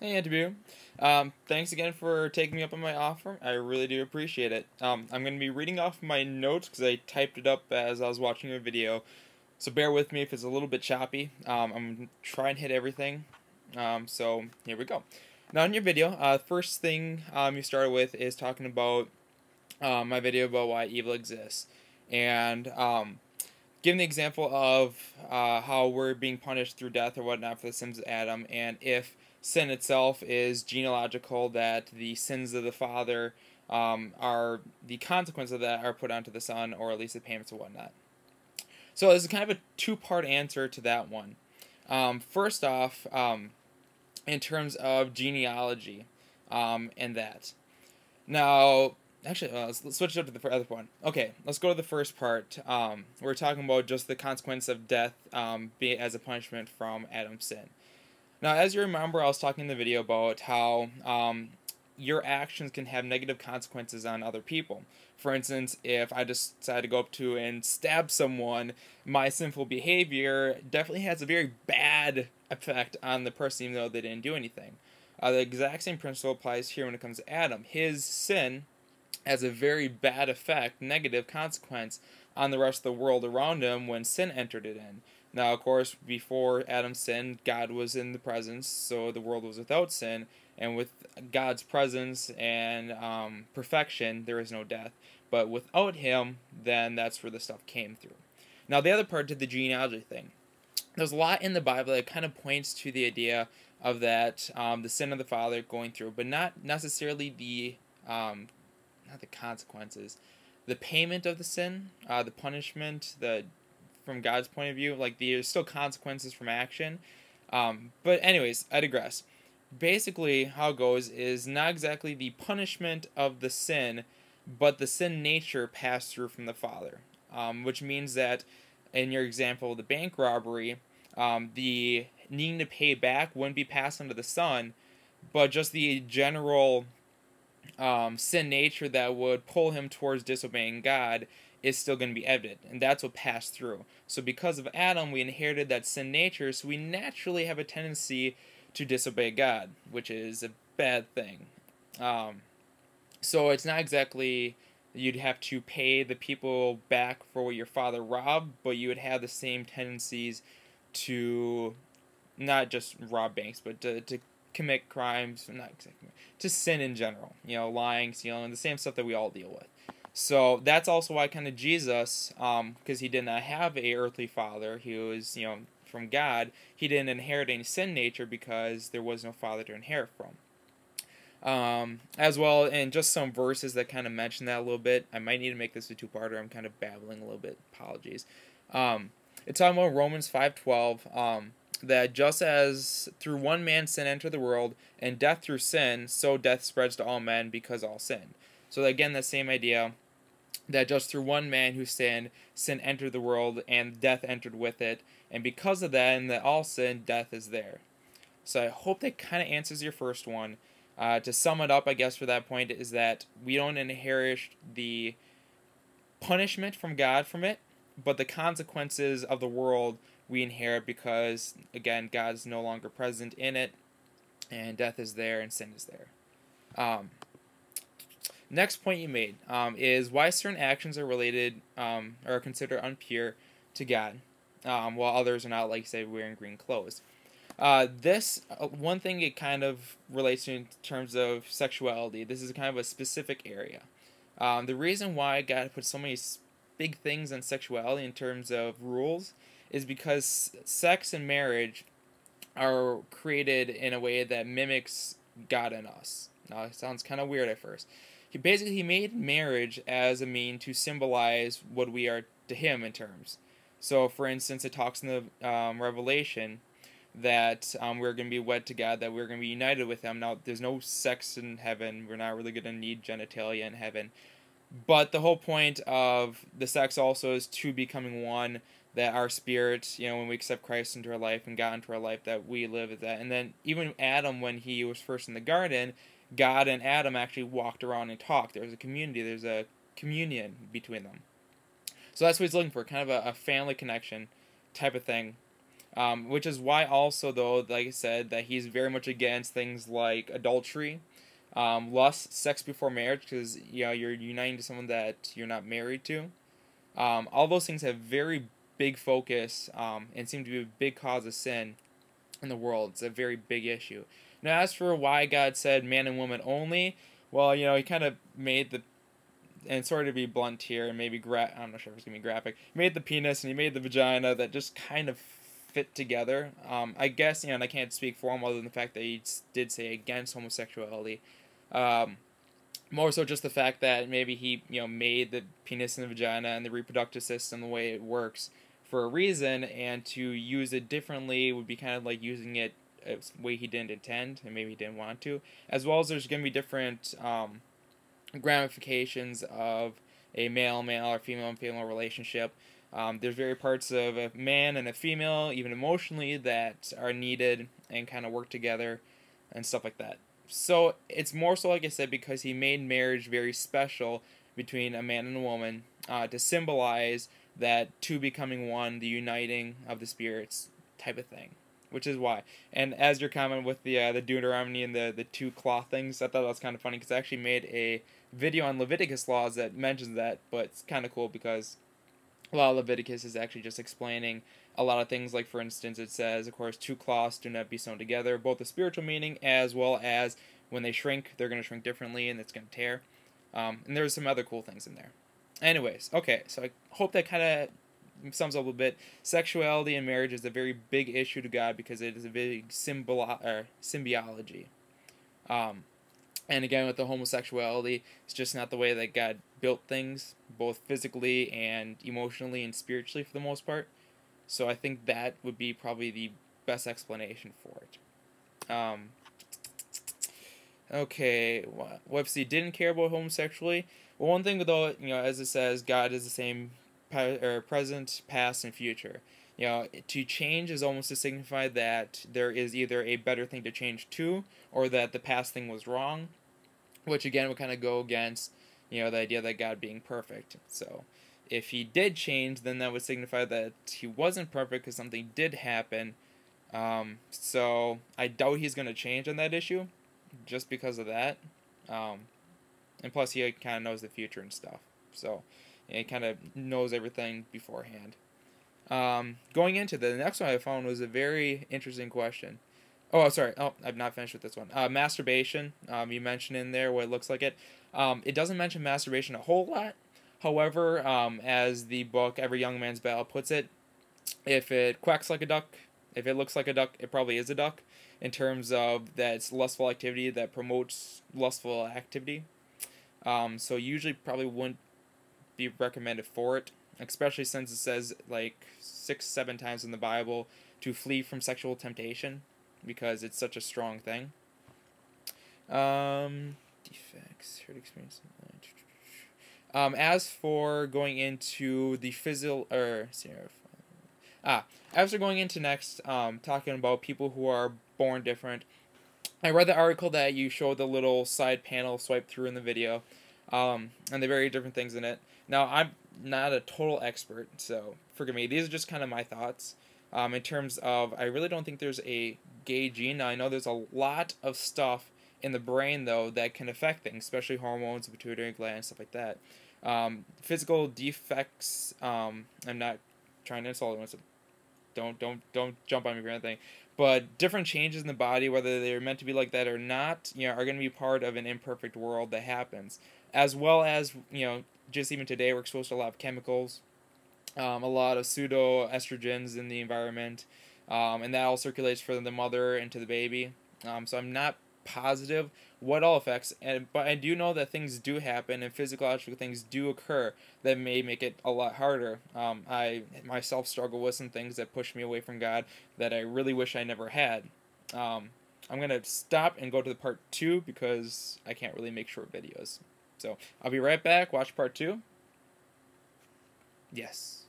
Hey, antybu. Thanks again for taking me up on my offer. I really do appreciate it. I'm going to be reading off my notes because I typed it up as I was watching a video. So bear with me if it's a little bit choppy. I'm going to try and hit everything. So here we go. Now in your video, first thing you started with is talking about my video about why evil exists. And giving the example of how we're being punished through death or whatnot for the sins of Adam, and if sin itself is genealogical, that the sins of the father are the consequence of that are put onto the son, or at least the payments or whatnot. So this is kind of a two-part answer to that one. First off, in terms of genealogy, and that. Now, actually, let's switch it up to the other one. Okay, let's go to the first part. We're talking about just the consequence of death being as a punishment from Adam's sin. Now, as you remember, I was talking in the video about how your actions can have negative consequences on other people. For instance, if I just decide to go up to and stab someone, my sinful behavior definitely has a very bad effect on the person, even though they didn't do anything. The exact same principle applies here when it comes to Adam. His sin has a very bad effect, negative consequence on the rest of the world around him when sin entered it in. Now, of course, before Adam sinned, God was in the presence, so the world was without sin, and with God's presence and perfection, there is no death. But without Him, then that's where the stuff came through. Now, the other part to the genealogy thing. There's a lot in the Bible that kind of points to the idea of that the sin of the father going through, but not necessarily the not the consequences, the payment of the sin, the punishment, the from God's point of view, like there's still consequences from action. But anyways, I digress. Basically, how it goes is not exactly the punishment of the sin, but the sin nature passed through from the father, which means that in your example, the bank robbery, the needing to pay back wouldn't be passed on to the son, but just the general sin nature that would pull him towards disobeying God is still going to be evident, and that's what passed through. So because of Adam, we inherited that sin nature, so we naturally have a tendency to disobey God, which is a bad thing. So it's not exactly you'd have to pay the people back for what your father robbed, but you would have the same tendencies to not just rob banks, but to commit crimes, not exactly, to sin in general. You know, lying, stealing, the same stuff that we all deal with. So that's also why kind of Jesus, because he did not have a earthly father, he was, from God, he didn't inherit any sin nature because there was no father to inherit from. As well, and just some verses that kind of mention that a little bit. I might need to make this a two-parter. I'm kind of babbling a little bit. Apologies. It's talking about Romans 5:12. That just as through one man sin entered the world, and death through sin, so death spreads to all men because all sinned. So again, the same idea that just through one man who sinned, sin entered the world, and death entered with it. And because of that, and that all sin, death is there. So I hope that kind of answers your first one. To sum it up, I guess, for that point, is that we don't inherit the punishment from God from it, but the consequences of the world we inherit because, again, God's no longer present in it, and death is there, and sin is there. Next point you made is why certain actions are related or considered impure to God, while others are not, like, say, wearing green clothes. This one thing it kind of relates to in terms of sexuality. This is kind of a specific area. The reason why God put so many big things on sexuality in terms of rules is because sex and marriage are created in a way that mimics God and us. Now, it sounds kind of weird at first. He made marriage as a mean to symbolize what we are to Him in terms. So, for instance, it talks in the Revelation that we're going to be wed to God, that we're going to be united with Him. Now, there's no sex in heaven. We're not really going to need genitalia in heaven. But the whole point of the sex also is two becoming one, that our spirit, when we accept Christ into our life and God into our life, that we live at that. And then even Adam, when he was first in the garden, God and Adam actually walked around and talked. There's a community. There's a communion between them. So that's what he's looking for, kind of a family connection type of thing. Which is why also, though, like I said, that he's very much against things like adultery, lust, sex before marriage, because you're uniting to someone that you're not married to. All those things have very big focus, and seem to be a big cause of sin in the world. It's a very big issue. Now, as for why God said man and woman only, well, he kind of made the, and sorry to be blunt here, and maybe I'm not sure if it's gonna be graphic. He made the penis and he made the vagina that just kind of fit together. I guess and I can't speak for him other than the fact that he did say against homosexuality. Um, More so just the fact that maybe he made the penis and the vagina and the reproductive system the way it works for a reason, and to use it differently would be kind of like using it a way he didn't intend and maybe he didn't want to. As well as there's going to be different ramifications of a male-male or female-female relationship. There's very parts of a man and a female, even emotionally, that are needed and kind of work together and stuff like that. So it's more so, like I said, because he made marriage very special between a man and a woman, to symbolize that two becoming one, the uniting of the spirits type of thing. Which is why. And as your comment with the Deuteronomy and the two cloth things, I thought that was kind of funny because I actually made a video on Leviticus laws that mentions that, but it's kind of cool because a lot of Leviticus is actually just explaining a lot of things. Like, for instance, it says, of course, two cloths do not be sewn together, both the spiritual meaning as well as when they shrink, they're going to shrink differently and it's going to tear. And there's some other cool things in there. Anyways, okay, so I hope that kind of sums up a bit. Sexuality in marriage is a very big issue to God because it is a big symbiology. And again, with the homosexuality, it's just not the way that God built things, both physically and emotionally and spiritually for the most part. So I think that would be probably the best explanation for it. Okay, Webster didn't care about homosexuality. Well, one thing though, as it says, God is the same present, past, and future. To change is almost to signify that there is either a better thing to change to, or that the past thing was wrong, which again would kind of go against, the idea that God being perfect. So, if he did change, then that would signify that he wasn't perfect because something did happen. So I doubt he's going to change on that issue, just because of that. And plus, he kind of knows the future and stuff. So, he kind of knows everything beforehand. Going into the next one I found was a very interesting question. Oh, sorry. Oh, I've not finished with this one. Masturbation. You mentioned in there what it looks like it. It doesn't mention masturbation a whole lot. However, as the book Every Young Man's Battle puts it, if it quacks like a duck, if it looks like a duck, it probably is a duck. In terms of that it's lustful activity that promotes lustful activity. So usually probably wouldn't be recommended for it, especially since it says like 6-7 times in the Bible to flee from sexual temptation because it's such a strong thing. Defects, hurt experience. As for going into the physical, as we're going into next, talking about people who are born different. I read the article that you showed the little side panel swipe through in the video, and the very different things in it. Now, I'm not a total expert, so forgive me. These are just kind of my thoughts. In terms of, I really don't think there's a gay gene. Now, I know there's a lot of stuff in the brain, though, that can affect things, especially hormones, the pituitary gland, stuff like that. Physical defects, I'm not trying to insult anyone, so don't jump on me for anything. But different changes in the body, whether they're meant to be like that or not, are going to be part of an imperfect world that happens. As well as, just even today, we're exposed to a lot of chemicals, a lot of pseudo-estrogens in the environment, and that all circulates from the mother into the baby. So I'm not positive what all affects, but I do know that things do happen and physiological things do occur that may make it a lot harder. I myself struggle with some things that push me away from God that I really wish I never had. I'm going to stop and go to the part 2 because I can't really make short videos. So I'll be right back. Watch part 2. Yes.